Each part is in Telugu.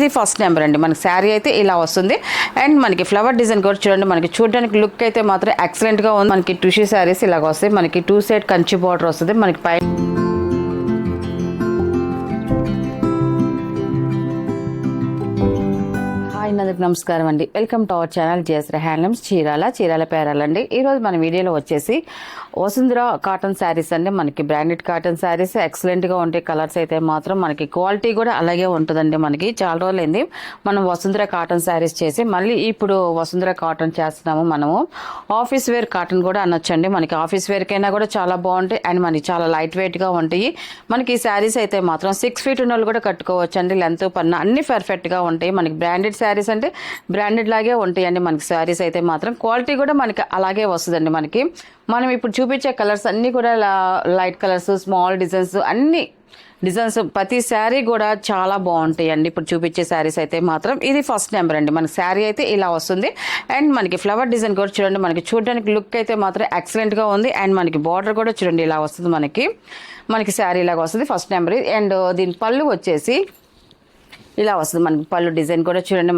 ఇది ఫస్ట్ నెంబర్ అండి. మనకి శారీ అయితే ఇలా వస్తుంది. అండ్ మనకి ఫ్లవర్ డిజైన్ కూడా చూడండి, మనకి చూడడానికి లుక్ అయితే మాత్రం ఎక్సలెంట్ గా ఉంది. మనకి టిష్యూ శారీస్ ఇలాగ వస్తాయి. మనకి 2 సైడ్ కంచి బార్డర్ వస్తుంది. మనకి పై అందరికి నమస్కారం అండి. Welcome to our channel JSR Handlooms Chirala పేరాలండి. ఈరోజు మన వీడియోలో వచ్చేసి వసుంధర కాటన్ శారీస్ అండి. మనకి బ్రాండెడ్ కాటన్ శారీస్ ఎక్సలెంట్ గా ఉంటాయి. కలర్స్ అయితే మాత్రం మనకి క్వాలిటీ కూడా అలాగే ఉంటుందండి. మనకి చాలా రోజులైంది మనం వసుంధర కాటన్ శారీస్ చేసి, మళ్ళీ ఇప్పుడు వసుంధర కాటన్ చేస్తున్నాము. మనము ఆఫీస్ వేర్ కాటన్ కూడా అనొచ్చండి. మనకి ఆఫీస్ వేర్ కైనా కూడా చాలా బాగుంటాయి. అండ్ మనకి చాలా లైట్ వెయిట్ గా ఉంటాయి. మనకి ఈ శారీస్ అయితే మాత్రం 6 ఫీట్ ఉన్న కూడా కట్టుకోవచ్చు అండి. లెంత్ పన్న అన్ని పర్ఫెక్ట్ గా ఉంటాయి. మనకి బ్రాండెడ్ శారీస్ అంటే బ్రాండెడ్ లాగే ఉంటాయండి. మనకి శారీస్ అయితే మాత్రం క్వాలిటీ కూడా మనకి అలాగే వస్తుందండి. మనకి మనం ఇప్పుడు చూపించే కలర్స్ అన్ని కూడా లైట్ కలర్స్, స్మాల్ డిజైన్స్, అన్ని డిజైన్స్ ప్రతి శారీ కూడా చాలా బాగుంటాయి అండి. ఇప్పుడు చూపించే శారీస్ అయితే మాత్రం ఇది ఫస్ట్ నెంబర్ అండి. మనకి శారీ అయితే ఇలా వస్తుంది. అండ్ మనకి ఫ్లవర్ డిజైన్ కూడా చూడండి, మనకి చూడడానికి లుక్ అయితే మాత్రం ఎక్సలెంట్ గా ఉంది. అండ్ మనకి బార్డర్ కూడా చూడండి ఇలా వస్తుంది. మనకి శారీ ఇలాగా వస్తుంది ఫస్ట్ నెంబర్. అండ్ దీని పళ్ళు వచ్చేసి ఇలా వస్తుంది. మనకి పళ్ళు డిజైన్ కూడా చూడండి,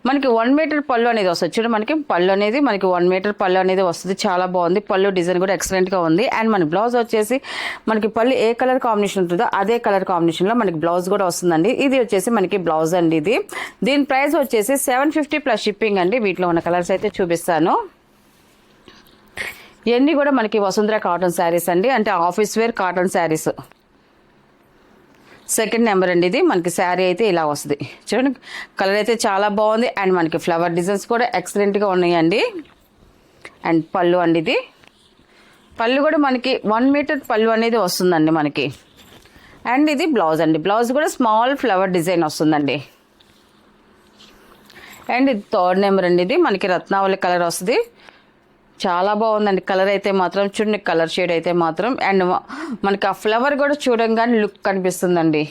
మనకి 1 మీటర్ పళ్ళు అనేది వస్తుంది. చూడండి, మనకి పళ్ళు అనేది మనకి 1 మీటర్ పళ్ళు అనేది వస్తుంది. చాలా బాగుంది. పళ్ళు డిజైన్ కూడా ఎక్సలెంట్ గా ఉంది. అండ్ మన బ్లౌజ్ వచ్చేసి మనకి పళ్ళు ఏ కలర్ కాంబినేషన్ ఉంటుందో అదే కలర్ కాంబినేషన్ లో మనకి బ్లౌజ్ కూడా వస్తుందండి. ఇది వచ్చేసి మనకి బ్లౌజ్ అండి. దీని ప్రైస్ వచ్చేసి 750 ప్లస్ షిప్పింగ్ అండి. వీటిలో ఉన్న కలర్స్ అయితే చూపిస్తాను. ఇవన్నీ కూడా మనకి వసుంధర కాటన్ శారీస్ అండి, అంటే office wear cotton saris. Second number అండి. ఇది మనకి శారీ అయితే ఇలా వస్తుంది. చూడండి, కలర్ అయితే చాలా బాగుంది. అండ్ మనకి ఫ్లవర్ డిజైన్స్ కూడా ఎక్సలెంట్గా ఉన్నాయండి. అండ్ పళ్ళు అండి. ఇది పళ్ళు కూడా మనకి 1 మీటర్ పళ్ళు అనేది వస్తుందండి మనకి. అండ్ ఇది బ్లౌజ్ అండి. బ్లౌజ్ కూడా స్మాల్ ఫ్లవర్ డిజైన్ వస్తుందండి. అండ్ ఇది థర్డ్ నెంబర్ అండి. ఇది మనకి రత్నావళి కలర్ వస్తుంది. చాలా బాగుందండి. కలర్ అయితే మాత్రం చూడండి, కలర్ షేడ్ అయితే మాత్రం. అండ్ మనకి ఆ ఫ్లవర్ కూడా చూడంగానే లుక్ కనిపిస్తుందండి.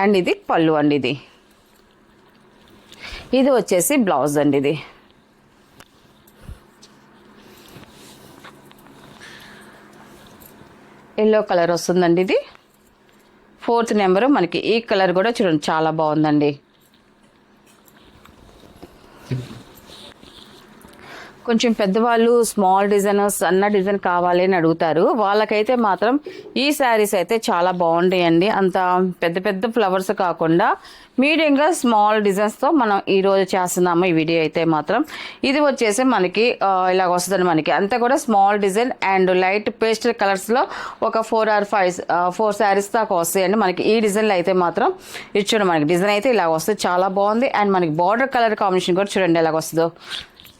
అండ్ ఇది పళ్ళు అండి. ఇది వచ్చేసి బ్లౌజ్ అండి. ఇది ఎల్లో కలర్ వస్తుందండి. ఇది ఫోర్త్ నెంబరు. మనకి ఈ కలర్ కూడా చూడండి చాలా బాగుందండి. కొంచెం పెద్దవాళ్ళు స్మాల్ డిజైన్, సన్న డిజైన్ కావాలి అని అడుగుతారు. వాళ్ళకైతే మాత్రం ఈ శారీస్ అయితే చాలా బాగుంటాయండి. అంత పెద్ద పెద్ద ఫ్లవర్స్ కాకుండా మీడియంగా స్మాల్ డిజైన్స్తో మనం ఈరోజు చేస్తున్నాము ఈ వీడియో అయితే మాత్రం. ఇది వచ్చేసి మనకి ఇలాగ వస్తుందండి. మనకి అంతా కూడా small design and light pastel కలర్స్లో ఒక 4 or 5 శారీస్ దాకా వస్తాయండి. మనకి ఈ డిజైన్లో అయితే మాత్రం ఇచ్చాడు. మనకి డిజైన్ అయితే ఇలాగ వస్తుంది, చాలా బాగుంది. అండ్ మనకి బార్డర్ కలర్ కాంబినేషన్ కూడా చూడండి ఎలాగ వస్తుందో,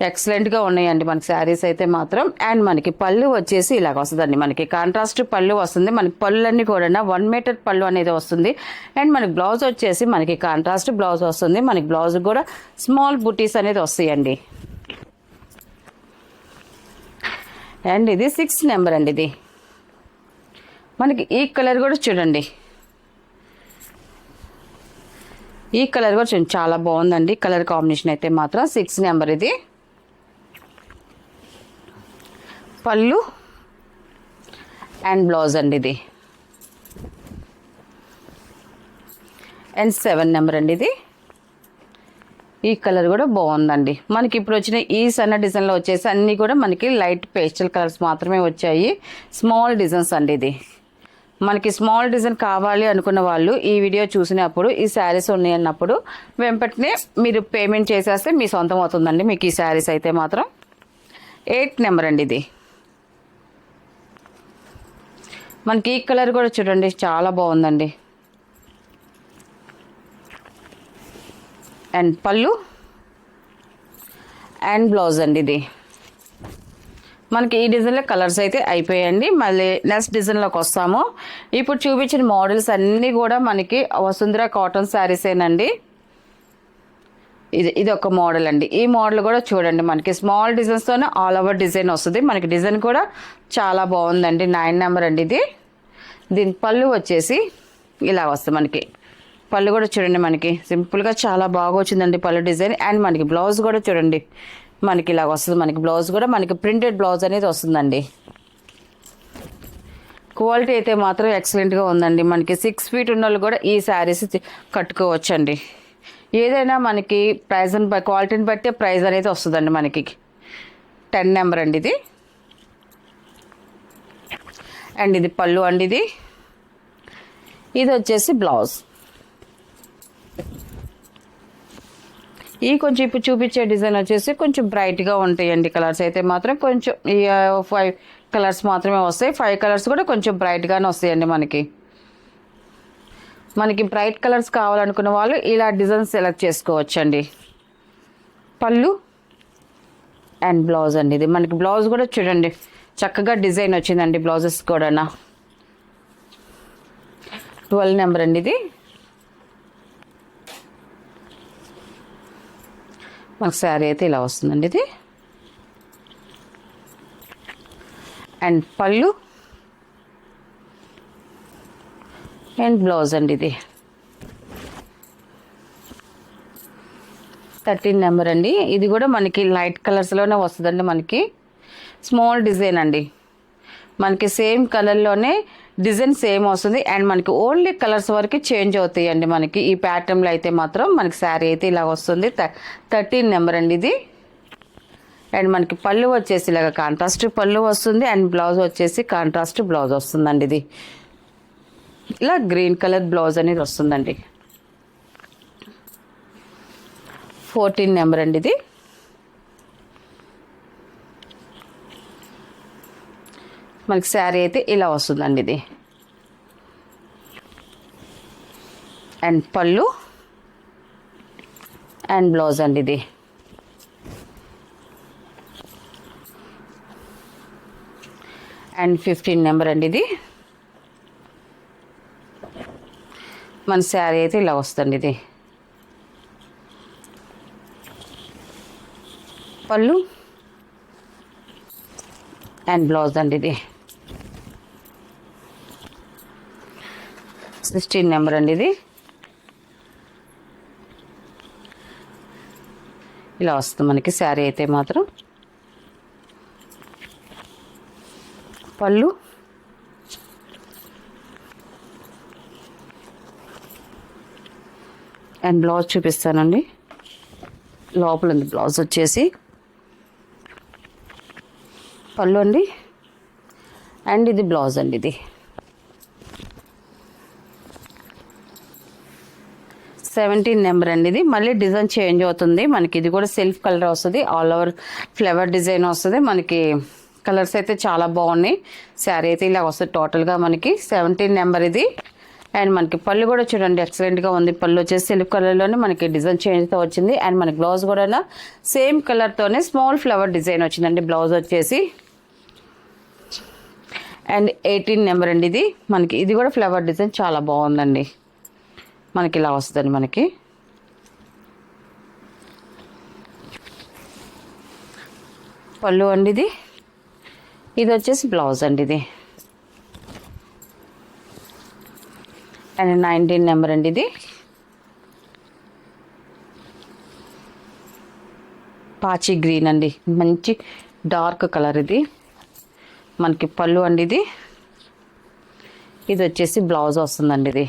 ఎక్సలెంట్గా ఉన్నాయండి మనకి శారీస్ అయితే మాత్రం. అండ్ మనకి పళ్ళు వచ్చేసి ఇలాగ వస్తుందండి. మనకి కాంట్రాస్ట్ పళ్ళు వస్తుంది. మనకి పళ్ళన్నీ కూడా 1 మీటర్ పళ్ళు అనేది వస్తుంది. అండ్ మనకి బ్లౌజ్ వచ్చేసి మనకి కాంట్రాస్ట్ బ్లౌజ్ వస్తుంది. మనకి బ్లౌజ్ కూడా స్మాల్ బుటీస్ అనేది వస్తాయండి. అండ్ ఇది 6th నెంబర్ అండి. ఇది మనకి ఈ కలర్ కూడా చూడండి, ఈ కలర్ కూడా చూడండి చాలా బాగుందండి. కలర్ కాంబినేషన్ అయితే మాత్రం 6th నెంబర్. ఇది పళ్ళు అండ్ బ్లౌజ్ అండి. ఇది అండ్ 7 నెంబర్ అండి. ఇది ఈ కలర్ కూడా బాగుందండి. మనకి ఇప్పుడు వచ్చిన ఈ సన్న డిజైన్లో వచ్చేసి అన్నీ కూడా మనకి లైట్ పేస్టల్ కలర్స్ మాత్రమే వచ్చాయి. స్మాల్ డిజైన్స్ అండి. ఇది మనకి స్మాల్ డిజైన్ కావాలి అనుకున్న వాళ్ళు ఈ వీడియో చూసినప్పుడు, ఈ శారీస్ ఉన్నాయి అన్నప్పుడు వెంటనే మీరు పేమెంట్ చేసేస్తే మీ సొంతం అవుతుందండి మీకు ఈ శారీస్ అయితే మాత్రం. 8th నెంబర్ అండి. ఇది మనకి ఈ కలర్ కూడా చూడండి చాలా బాగుందండి. అండ్ పళ్ళు అండ్ బ్లౌజ్ అండి. ఇది మనకి ఈ డిజైన్లో కలర్స్ అయితే అయిపోయాయండి. మళ్ళీ నెక్స్ట్ డిజైన్లోకి వస్తాము. ఇప్పుడు చూపించిన మోడల్స్ అన్నీ కూడా మనకి వసుంధర కాటన్ శారీసేనండి. ఇది ఒక మోడల్ అండి. ఈ మోడల్ కూడా చూడండి, మనకి స్మాల్ డిజైన్స్తోనే ఆల్ ఓవర్ డిజైన్ వస్తుంది. మనకి డిజైన్ కూడా చాలా బాగుందండి. 9 నెంబర్ అండి. ఇది దీని పళ్ళు వచ్చేసి ఇలా వస్తుంది. మనకి పళ్ళు కూడా చూడండి, మనకి సింపుల్గా చాలా బాగా వచ్చిందండి పళ్ళు డిజైన్. అండ్ మనకి బ్లౌజ్ కూడా చూడండి మనకి ఇలా వస్తుంది. మనకి బ్లౌజ్ కూడా మనకి ప్రింటెడ్ బ్లౌజ్ అనేది వస్తుందండి. క్వాలిటీ అయితే మాత్రం ఎక్సలెంట్గా ఉందండి. మనకి 6 ఫీట్ ఉన్న వాళ్ళు కూడా ఈ శారీస్ కట్టుకోవచ్చండి. ఏదైనా మనకి ప్రైజ్ని క్వాలిటీని బట్టే ప్రైస్ అనేది వస్తుందండి. మనకి 10 నెంబర్ అండి ఇది. అండ్ ఇది పళ్ళు అండి. ఇది వచ్చేసి బ్లౌజ్. ఈ కొంచెం ఇప్పుడు చూపించే డిజైన్ వచ్చేసి కొంచెం బ్రైట్గా ఉంటాయండి. కలర్స్ అయితే మాత్రం కొంచెం ఈ 5 కలర్స్ మాత్రమే వస్తాయి. 5 కలర్స్ కూడా కొంచెం బ్రైట్గానే వస్తాయండి. మనకి బ్రైట్ కలర్స్ కావాలనుకున్న వాళ్ళు ఇలా డిజైన్ సెలెక్ట్ చేసుకోవచ్చండి. పళ్ళు అండ్ బ్లౌజ్ అండి ఇది. మనకి బ్లౌజ్ కూడా చూడండి చక్కగా డిజైన్ వచ్చిందండి. బ్లౌజెస్ కూడా 12 నెంబర్ అండి ఇది. మనకు శారీ అయితే ఇలా వస్తుందండి ఇది. అండ్ పళ్ళు అండ్ బ్లౌజ్ అండి ఇది. 13 నెంబర్ అండి. ఇది కూడా మనకి లైట్ కలర్స్లోనే వస్తుందండి. మనకి స్మాల్ డిజైన్ అండి. మనకి సేమ్ కలర్లోనే డిజైన్ సేమ్ వస్తుంది. అండ్ మనకి ఓన్లీ కలర్స్ వరకు చేంజ్ అవుతాయండి. మనకి ఈ ప్యాటర్న్లో అయితే మాత్రం మనకి శారీ అయితే ఇలా వస్తుంది. 13 నెంబర్ అండి ఇది. అండ్ మనకి పళ్ళు వచ్చేసి ఇలాగ కాంట్రాస్ట్ పళ్ళు వస్తుంది. అండ్ బ్లౌజ్ వచ్చేసి కాంట్రాస్ట్ బ్లౌజ్ వస్తుందండి. ఇది ఇలా గ్రీన్ కలర్ బ్లౌజ్ అనేది వస్తుందండి. 14 నెంబర్ అండి ఇది. మనకి శారీ అయితే ఇలా వస్తుందండి ఇది. అండ్ పళ్ళు అండ్ బ్లౌజ్ అండి ఇది. అండ్ 15 నెంబర్ అండి ఇది. మన శారీ అయితే ఇలా వస్తుంది ఇది. పళ్ళు అండ్ బ్లౌజ్ అండి ఇది. 16 నెంబర్ అండి ఇది. ఇలా వస్తుంది మనకి శారీ అయితే మాత్రం. పళ్ళు అండ్ బ్లౌజ్ చూపిస్తానండి. లోపల ఉంది బ్లౌజ్ వచ్చేసి. పళ్ళు అండి అండ్ ఇది బ్లౌజ్ అండి ఇది. 17 నెంబర్ అండి ఇది. మళ్ళీ డిజైన్ చేంజ్ అవుతుంది మనకి. ఇది కూడా సెల్ఫ్ కలర్ వస్తుంది. ఆల్ ఓవర్ ఫ్లవర్ డిజైన్ వస్తుంది. మనకి కలర్స్ అయితే చాలా బాగున్నాయి. శారీ అయితే ఇలా వస్తుంది టోటల్గా మనకి. 17 నెంబర్ ఇది. అండ్ మనకి పళ్ళు కూడా చూడండి ఎక్సలెంట్గా ఉంది. పళ్ళు వచ్చేసి సెల్ఫ్ కలర్లోనే మనకి డిజైన్ చేంజ్తో వచ్చింది. అండ్ మనకి బ్లౌజ్ కూడా సేమ్ కలర్తోనే స్మాల్ ఫ్లవర్ డిజైన్ వచ్చిందండి బ్లౌజ్ వచ్చేసి. అండ్ 18 నెంబర్ అండి ఇది. మనకి ఇది కూడా ఫ్లవర్ డిజైన్ చాలా బాగుందండి. మనకి ఇలా వస్తుందండి. మనకి పళ్ళు అండి ఇది. ఇది వచ్చేసి బ్లౌజ్ అండి ఇది. అండ్ 19 నెంబర్ అండి ఇది. పాచి గ్రీన్ అండి. మంచి డార్క్ కలర్ ఇది. మనకి పళ్ళు అండి ఇది. ఇది వచ్చేసి బ్లౌజ్ వస్తుందండి ఇది.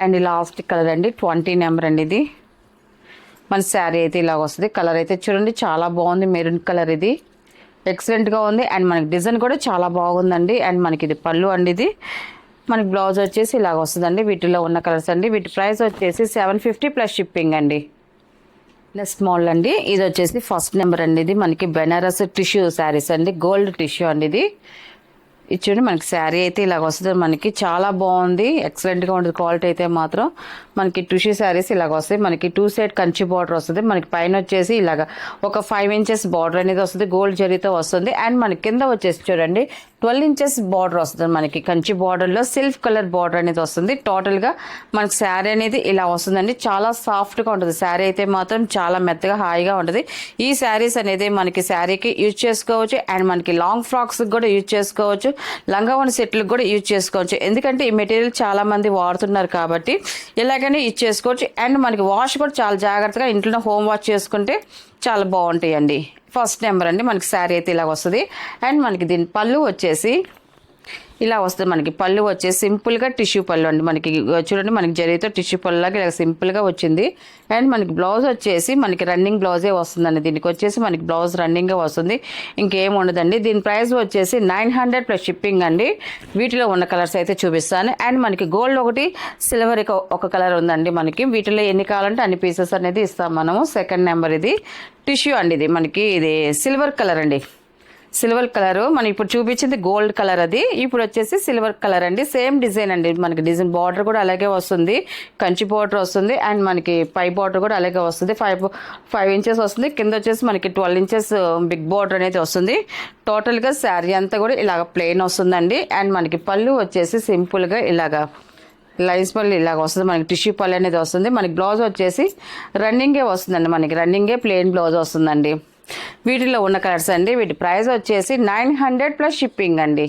అండ్ లాస్ట్ కలర్ అండి 20 నెంబర్ అండి ఇది. మన శారీ అయితే ఇలా వస్తుంది. కలర్ అయితే చూడండి చాలా బాగుంది. మెరూన్ కలర్ ఇది ఎక్సలెంట్గా ఉంది. అండ్ మనకి డిజైన్ కూడా చాలా బాగుందండి. అండ్ మనకి ఇది పళ్ళు అండి ఇది. మనకి బ్లౌజ్ వచ్చేసి ఇలాగ వస్తుందండి. వీటిలో ఉన్న కలర్స్ అండి. వీటి ప్రైస్ వచ్చేసి 750 ప్లస్ షిప్పింగ్ అండి. నెక్స్ట్ మోడల్ అండి. ఇది వచ్చేసి ఫస్ట్ నెంబర్ అండి. ఇది మనకి బెనారస్ టిష్యూ శారీస్ అండి. గోల్డ్ టిష్యూ అండి ఇది. ఇది చూడండి మనకి శారీ అయితే ఇలాగ వస్తుంది. మనకి చాలా బాగుంది. ఎక్సలెంట్గా ఉంటుంది క్వాలిటీ అయితే మాత్రం. మనకి టిష్యూ శారీస్ ఇలాగ వస్తాయి. మనకి 2 సైడ్ కంచి బార్డర్ వస్తుంది. మనకి పైన వచ్చేసి ఇలాగ ఒక 5 ఇంచెస్ బార్డర్ అనేది వస్తుంది. గోల్డ్ జరీతో వస్తుంది. అండ్ మనకి కింద వచ్చేసి చూడండి 12 ఇంచెస్ బార్డర్ వస్తుంది. మనకి కంచి బార్డర్లో సెల్ఫ్ కలర్ బార్డర్ అనేది వస్తుంది. టోటల్గా మనకి శారీ అనేది ఇలా వస్తుందండి. చాలా సాఫ్ట్గా ఉంటుంది శారీ అయితే మాత్రం. చాలా మెత్తగా హాయిగా ఉంటుంది. ఈ శారీస్ అనేది మనకి శారీకి యూజ్ చేసుకోవచ్చు. అండ్ మనకి లాంగ్ ఫ్రాక్స్కి కూడా యూజ్ చేసుకోవచ్చు. లంగావోణి సెట్లకు కూడా యూజ్ చేసుకోవచ్చు. ఎందుకంటే ఈ మెటీరియల్ చాలా మంది వాడుతున్నారు కాబట్టి ఇలాగనే యూజ్ చేసుకోవచ్చు. అండ్ మనకి వాష్ కూడా చాలా జాగ్రత్తగా ఇంట్లో హోమ్ వాష్ చేసుకుంటే చాలా బాగుంటాయండి. ఫస్ట్ నెంబర్ అండి మనకి శారీ అయితే ఇలా వస్తుంది. అండ్ మనకి దీని పళ్ళు వచ్చేసి ఇలా వస్తుంది. మనకి పళ్ళు వచ్చేసి సింపుల్గా టిష్యూ పళ్ళు అండి. మనకి చూడండి మనకి జరిగితే టిష్యూ పళ్ళు లాగా ఇలా సింపుల్గా వచ్చింది. అండ్ మనకి బ్లౌజ్ వచ్చేసి మనకి రన్నింగ్ బ్లౌజే వస్తుందండి. దీనికి వచ్చేసి మనకి బ్లౌజ్ రన్నింగ్గా వస్తుంది, ఇంకేం ఉండదండి. దీని ప్రైస్ వచ్చేసి 900 ప్లస్ షిప్పింగ్ అండి. వీటిలో ఉన్న కలర్స్ అయితే చూపిస్తాను. అండ్ మనకి గోల్డ్ ఒకటి, సిల్వర్ ఒక కలర్ ఉందండి. మనకి వీటిలో ఎన్ని కావాలంటే అన్ని పీసెస్ అనేది ఇస్తాం మనము. సెకండ్ నెంబర్ ఇది టిష్యూ అండి. ఇది మనకి ఇది సిల్వర్ కలర్ అండి. సిల్వర్ కలర్ మనం ఇప్పుడు చూపించింది గోల్డ్ కలర్, అది ఇప్పుడు వచ్చేసి సిల్వర్ కలర్ అండి. సేమ్ డిజైన్ అండి. మనకి డిజైన్ బార్డర్ కూడా అలాగే వస్తుంది, కంచి బార్డర్ వస్తుంది. అండ్ మనకి పై బార్డర్ కూడా అలాగే వస్తుంది. 5 ఇంచెస్ వస్తుంది. కింద వచ్చేసి మనకి 12 ఇంచెస్ బిగ్ బార్డర్ అనేది వస్తుంది. టోటల్గా శారీ అంతా కూడా ఇలాగ ప్లెయిన్ వస్తుందండి. అండ్ మనకి పళ్ళు వచ్చేసి సింపుల్గా ఇలాగా లైన్స్ పళ్ళు ఇలాగ వస్తుంది. మనకి టిష్యూ పళ్ళు అనేది వస్తుంది. మనకి బ్లౌజ్ వచ్చేసి రన్నింగే వస్తుందండి. మనకి రన్నింగే ప్లెయిన్ బ్లౌజ్ వస్తుందండి. వీటిలో ఉన్న కలర్స్ అండి. వీటి ప్రైస్ వచ్చేసి 900 ప్లస్ షిప్పింగ్ అండి.